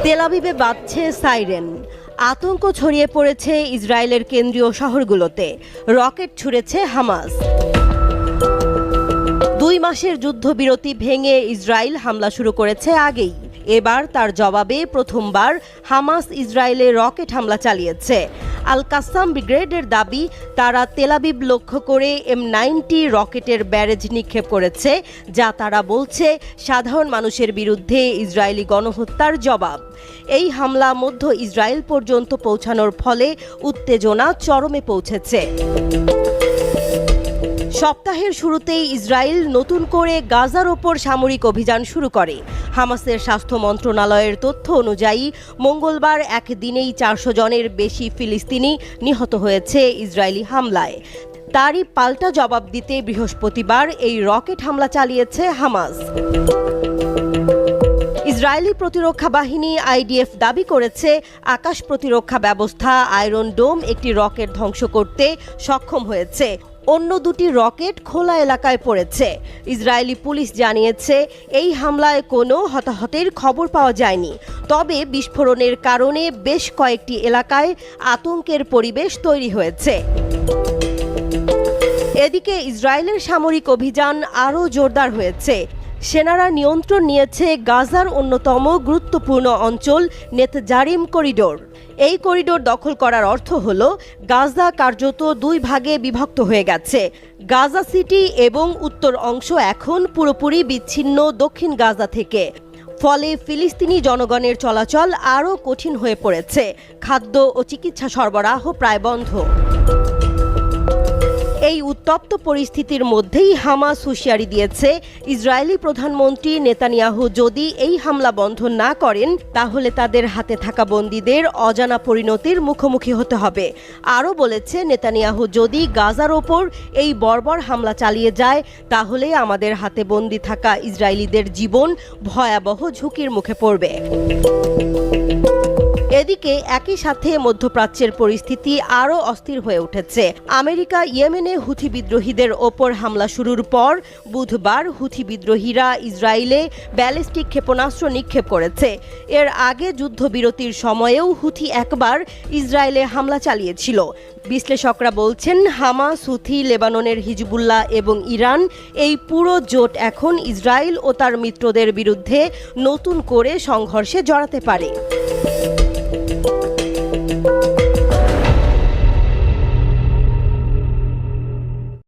তেল আবিবে বাজছে সাইরেন। আতঙ্ক ছড়িয়ে পড়েছে ইসরায়েলের কেন্দ্রীয় শহরগুলোতে। Rocket ছুড়েছে Hamas. 2 মাসের যুদ্ধবিরতি ভেঙে ইসরায়েল হামলা শুরু করেছে আগেই। এবার তার জবাবে প্রথমবার হামাস ইসরায়েলে রকেট হামলা চালিয়েছে। আল কাসাম ব্রিগেডের দাবি, তারা তেল আবিব লক্ষ্য করে M90 রকেটের ব্যারেজ নিক্ষেপ করেছে, যা তারা বলছে সাধারণ মানুষের বিরুদ্ধে ইসরায়েলি গণহত্যার জবাব। এই হামলা মধ্য ইসরায়েল পর্যন্ত পৌঁছানোর ফলে উত্তেজনা চরমে পৌঁছেছে। সপ্তাহের শুরুতেই ইসরায়েল নতুন করে গাজার ওপর সামরিক অভিযান শুরু করে। হামাসের স্বাস্থ্য মন্ত্রণালয়ের তথ্য অনুযায়ী মঙ্গলবার একদিনেই 400 জনের বেশি ফিলিস্তিনি নিহত হয়েছে ইসরায়েলি হামলায়। তারই পাল্টা জবাব দিতে বৃহস্পতিবার এই রকেট হামলা চালিয়েছে হামাস। ইসরায়েলি প্রতিরক্ষা বাহিনী IDF দাবি করেছে, আকাশ প্রতিরক্ষা ব্যবস্থা আয়রন ডোম একটি রকেট ধ্বংস করতে সক্ষম হয়েছে। অন্য 2টি রকেট খোলা এলাকায় পড়েছে। ইসরায়েলি পুলিশ জানিয়েছে, এই হামলায় কোনো হতাহতের খবর পাওয়া যায়নি। তবে বিস্ফোরণের কারণে বেশ কয়েকটি এলাকায় আতঙ্কের পরিবেশ তৈরি হয়েছে। এদিকে ইসরায়েলের সামরিক অভিযান আরও জোরদার হয়েছে। সেনারা নিয়ন্ত্রণ নিয়েছে গাজার অন্যতম গুরুত্বপূর্ণ অঞ্চল নেতজারিম করিডোর। এই করিডোর দখল করার অর্থ হল গাজা কার্যত 2 ভাগে বিভক্ত হয়ে গেছে। গাজা সিটি এবং উত্তর অংশ এখন পুরোপুরি বিচ্ছিন্ন দক্ষিণ গাজা থেকে। ফলে ফিলিস্তিনি জনগণের চলাচল আরও কঠিন হয়ে পড়েছে। খাদ্য ও চিকিৎসা সরবরাহ প্রায় বন্ধ। এই উত্তপ্ত পরিস্থিতির মধ্যেই হামাস হুঁশিয়ারি দিয়েছে, ইসরায়েলি প্রধানমন্ত্রী নেতানিয়াহু যদি এই হামলা বন্ধ না করেন, তাহলে তাদের হাতে থাকা বন্দীদের অজানা পরিণতির মুখোমুখি হতে হবে। আরও বলেছে, নেতানিয়াহু যদি গাজার ওপর এই বর্বর হামলা চালিয়ে যায়, তাহলে আমাদের হাতে বন্দী থাকা ইসরায়েলিদের জীবন ভয়াবহ ঝুঁকির মুখে পড়বে। এদিকে একই সাথে মধ্যপ্রাচ্যের পরিস্থিতি আরও অস্থির হয়ে উঠেছে। আমেরিকা ইয়েমেনে হুথি বিদ্রোহীদের ওপর হামলা শুরুর পর বুধবার হুথি বিদ্রোহীরা ইসরায়েলে ব্যালিস্টিক ক্ষেপণাস্ত্র নিক্ষেপ করেছে। এর আগে যুদ্ধবিরতির সময়েও হুথি একবার ইসরায়েলে হামলা চালিয়েছিল। বিশ্লেষকরা বলছেন, হামাস, হুথি, লেবাননের হিজবুল্লাহ এবং ইরান, এই পুরো জোট এখন ইসরায়েল ও তার মিত্রদের বিরুদ্ধে নতুন করে সংঘর্ষে জড়াতে পারে।